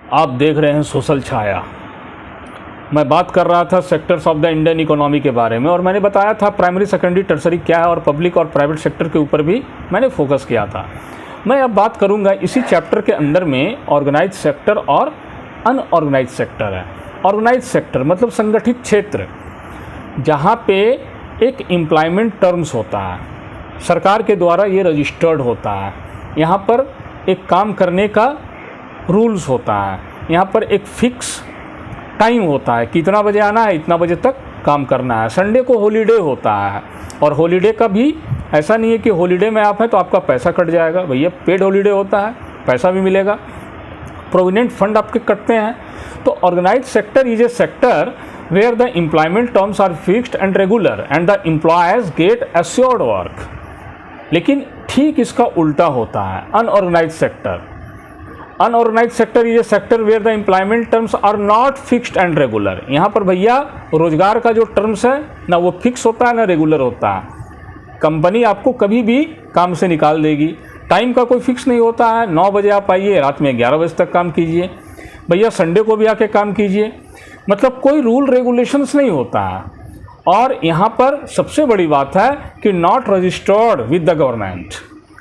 आप देख रहे हैं सोशल छाया। मैं बात कर रहा था sectors of the Indian economy के बारे में, और मैंने बताया था प्राइमरी, सेकेंडरी, टर्सरी क्या है, और पब्लिक और प्राइवेट सेक्टर के ऊपर भी मैंने फोकस किया था। मैं अब बात करूंगा इसी चैप्टर के अंदर में ऑर्गेनाइज सेक्टर और अनऑर्गेनाइज सेक्टर है। ऑर्गेनाइज सेक्टर मतलब संगठित क्षेत्र, जहाँ पे एक एम्प्लॉयमेंट टर्म्स होता है, सरकार के द्वारा ये रजिस्टर्ड होता है। यहाँ पर एक काम करने का रूल्स होता है, यहाँ पर एक फिक्स टाइम होता है कि इतना बजे आना है, इतना बजे तक काम करना है। संडे को हॉलीडे होता है, और हॉलीडे का भी ऐसा नहीं है कि हॉलीडे में आप हैं तो आपका पैसा कट जाएगा। भैया पेड हॉलीडे होता है, पैसा भी मिलेगा, प्रोविडेंट फंड आपके कटते हैं। तो organise sector is a sector where the employment terms are fixed and regular and the employees get assured work. लेकिन ठीक इसका उल्टा होता है unorganise sector. Unorganise sector is a sector where the employment terms are not fixed and regular. यहाँ पर भैया रोजगार का जो टर्म्स है ना वो फिक्स होता है ना रेगुलर होता है। कंपनी आपको कभी भी काम से निकाल देगी, टाइम का कोई फिक्स नहीं होता है। 9 बजे आप आइए, रात में 11 बजे तक काम कीजिए, भैया संडे को भी आके काम कीजिए, मतलब कोई रूल रेगुलेशंस नहीं होता है। और यहाँ पर सबसे बड़ी बात है कि not registered with the government,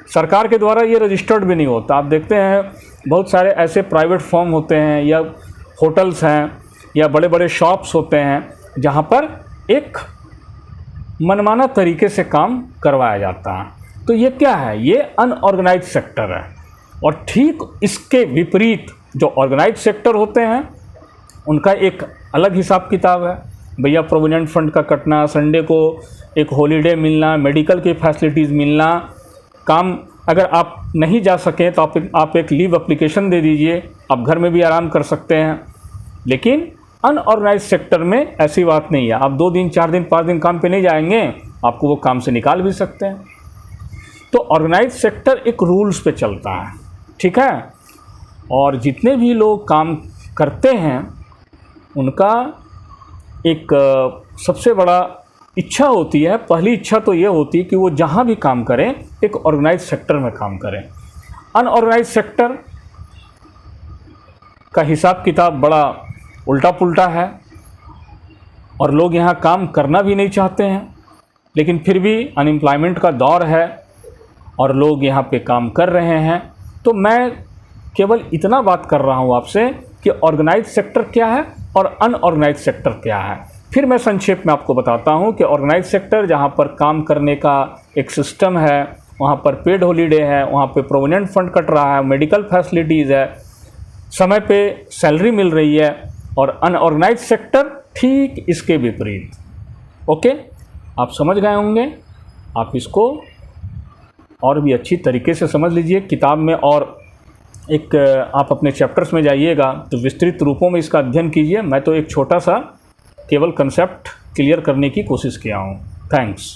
सरकार के द्वारा ये रजिस्टर्ड भी नहीं होता। आप देखते हैं बहुत सारे ऐसे प्राइवेट फर्म होते हैं या होटल्स हैं या बड़े बड़े शॉप्स होते हैं जहाँ पर एक मनमाना तरीके से काम करवाया जाता है। तो ये क्या है? ये अनऑर्गेनाइज सेक्टर है। और ठीक इसके विपरीत जो ऑर्गेनाइज सेक्टर होते हैं उनका एक अलग हिसाब किताब है। भैया प्रोविडेंट फंड का कटना, संडे को एक हॉलीडे मिलना, मेडिकल की फैसिलिटीज़ मिलना, काम अगर आप नहीं जा सकें तो आप एक लीव एप्लीकेशन दे दीजिए, आप घर में भी आराम कर सकते हैं। लेकिन अनऑर्गेनाइज सेक्टर में ऐसी बात नहीं है। आप 2 दिन 4 दिन 5 दिन काम पे नहीं जाएंगे, आपको वो काम से निकाल भी सकते हैं। तो ऑर्गेनाइज सेक्टर एक रूल्स पे चलता है, ठीक है। और जितने भी लोग काम करते हैं उनका एक सबसे बड़ा इच्छा होती है, पहली इच्छा तो ये होती है कि वो जहाँ भी काम करें एक ऑर्गेनाइज सेक्टर में काम करें। अनऑर्गेनाइज सेक्टर का हिसाब किताब बड़ा उल्टा पुल्टा है, और लोग यहाँ काम करना भी नहीं चाहते हैं, लेकिन फिर भी अनएम्प्लॉयमेंट का दौर है और लोग यहाँ पे काम कर रहे हैं। तो मैं केवल इतना बात कर रहा हूँ आपसे कि ऑर्गेनाइज सेक्टर क्या है और अनऑर्गेनाइज सेक्टर क्या है। फिर मैं संक्षेप में आपको बताता हूँ कि ऑर्गेनाइज सेक्टर जहाँ पर काम करने का एक सिस्टम है, वहाँ पर पेड हॉलीडे है, वहाँ पे प्रोविडेंट फंड कट रहा है, मेडिकल फैसिलिटीज़ है, समय पे सैलरी मिल रही है। और अनऑर्गेनाइज सेक्टर ठीक इसके विपरीत। ओके, आप समझ गए होंगे। आप इसको और भी अच्छी तरीके से समझ लीजिए किताब में, और एक आप अपने चैप्टर्स में जाइएगा तो विस्तृत रूपों में इसका अध्ययन कीजिए। मैं तो एक छोटा सा केवल कंसेप्ट क्लियर करने की कोशिश किया हूँ। थैंक्स।